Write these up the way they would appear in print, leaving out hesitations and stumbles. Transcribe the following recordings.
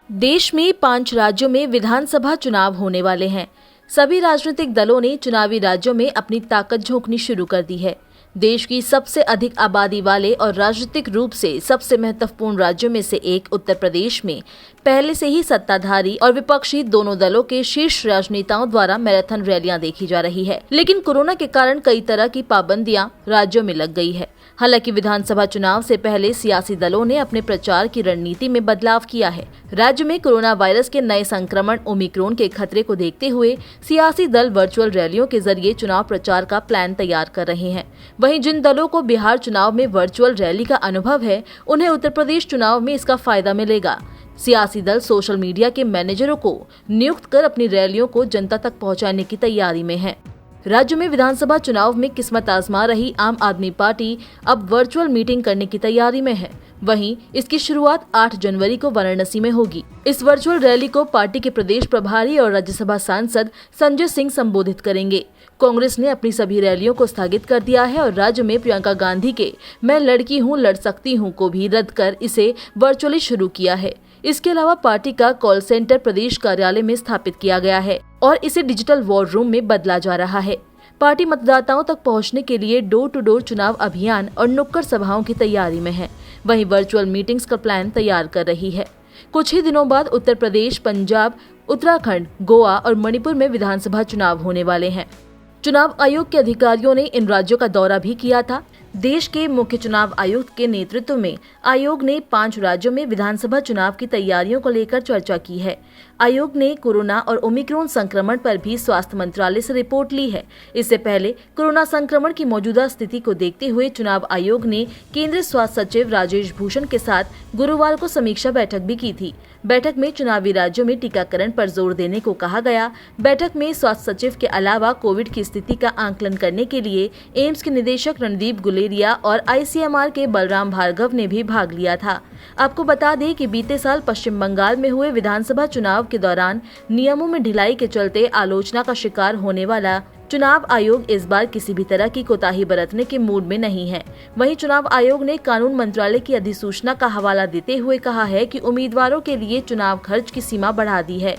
देश में 5 राज्यों में विधानसभा चुनाव होने वाले हैं। सभी राजनीतिक दलों ने चुनावी राज्यों में अपनी ताकत झोंकनी शुरू कर दी है। देश की सबसे अधिक आबादी वाले और राजनीतिक रूप से सबसे महत्वपूर्ण राज्यों में से एक उत्तर प्रदेश में पहले से ही सत्ताधारी और विपक्षी दोनों दलों के शीर्ष राजनेताओं द्वारा मैराथन रैलियां देखी जा रही है। लेकिन कोरोना के कारण कई तरह की पाबंदियां राज्यों में लग गई है। हालांकि विधानसभा चुनाव से पहले सियासी दलों ने अपने प्रचार की रणनीति में बदलाव किया है। राज्य में कोरोना वायरस के नए संक्रमण ओमिक्रॉन के खतरे को देखते हुए सियासी दल वर्चुअल रैलियों के जरिए चुनाव प्रचार का प्लान तैयार कर रहे हैं। वहीं जिन दलों को बिहार चुनाव में वर्चुअल रैली का अनुभव है, उन्हें उत्तर प्रदेश चुनाव में इसका फायदा मिलेगा। सियासी दल सोशल मीडिया के मैनेजरों को नियुक्त कर अपनी रैलियों को जनता तक पहुंचाने की तैयारी में है। राज्य में विधानसभा चुनाव में किस्मत आजमा रही आम आदमी पार्टी अब वर्चुअल मीटिंग करने की तैयारी में है। वहीं इसकी शुरुआत 8 जनवरी को वाराणसी में होगी। इस वर्चुअल रैली को पार्टी के प्रदेश प्रभारी और राज्यसभा सांसद संजय सिंह संबोधित करेंगे। कांग्रेस ने अपनी सभी रैलियों को स्थगित कर दिया है और राज्य में प्रियंका गांधी के मैं लड़की हूं लड़ सकती हूं को भी रद्द कर इसे वर्चुअली शुरू किया है। इसके अलावा पार्टी का कॉल सेंटर प्रदेश कार्यालय में स्थापित किया गया है और इसे डिजिटल वॉर रूम में बदला जा रहा है। पार्टी मतदाताओं तक पहुंचने के लिए डोर टू डोर चुनाव अभियान और नुक्कड़ सभाओं की तैयारी में है। वहीं वर्चुअल मीटिंग्स का प्लान तैयार कर रही है। कुछ ही दिनों बाद उत्तर प्रदेश, पंजाब, उत्तराखंड, गोवा और मणिपुर में विधानसभा चुनाव होने वाले हैं। चुनाव आयोग के अधिकारियों ने इन राज्यों का दौरा भी किया था। देश के मुख्य चुनाव आयुक्त के नेतृत्व में आयोग ने 5 राज्यों में विधानसभा चुनाव की तैयारियों को लेकर चर्चा की है। आयोग ने कोरोना और ओमिक्रॉन संक्रमण पर भी स्वास्थ्य मंत्रालय से रिपोर्ट ली है। इससे पहले कोरोना संक्रमण की मौजूदा स्थिति को देखते हुए चुनाव आयोग ने केंद्रीय स्वास्थ्य सचिव राजेश भूषण के साथ गुरुवार को समीक्षा बैठक भी की थी। बैठक में चुनावी राज्यों में टीकाकरण पर जोर देने को कहा गया। बैठक में स्वास्थ्य सचिव के अलावा कोविड की स्थिति का आंकलन करने के लिए एम्स के निदेशक रणदीप गुलेरिया और ICMR के बलराम भार्गव ने भी भाग लिया था। आपको बता दें कि बीते साल पश्चिम बंगाल में हुए विधानसभा चुनाव के दौरान नियमों में ढिलाई के चलते आलोचना का शिकार होने वाला चुनाव आयोग इस बार किसी भी तरह की कोताही बरतने के मूड में नहीं है। वहीं चुनाव आयोग ने कानून मंत्रालय की अधिसूचना का हवाला देते हुए कहा है कि उम्मीदवारों के लिए चुनाव खर्च की सीमा बढ़ा दी है।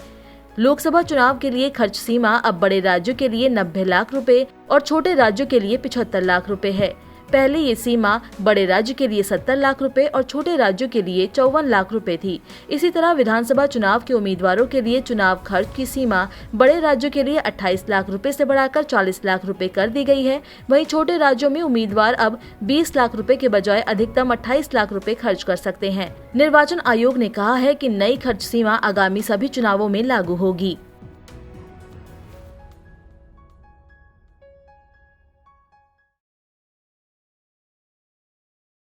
लोकसभा चुनाव के लिए खर्च सीमा अब बड़े राज्यों के लिए 90 लाख रुपए और छोटे राज्यों के लिए 75 लाख रुपए है। पहले ये सीमा बड़े राज्य के लिए 70 लाख रुपए और छोटे राज्यों के लिए 54 लाख रुपए थी। इसी तरह विधानसभा चुनाव के उम्मीदवारों के लिए चुनाव खर्च की सीमा बड़े राज्यों के लिए 28 लाख रुपए से बढ़ाकर 40 लाख रुपए कर दी गई है। वहीं छोटे राज्यों में उम्मीदवार अब 20 लाख रुपए के बजाय अधिकतम 28 लाख रुपए खर्च कर सकते हैं। निर्वाचन आयोग ने कहा है कि नई खर्च सीमा आगामी सभी चुनावों में लागू होगी।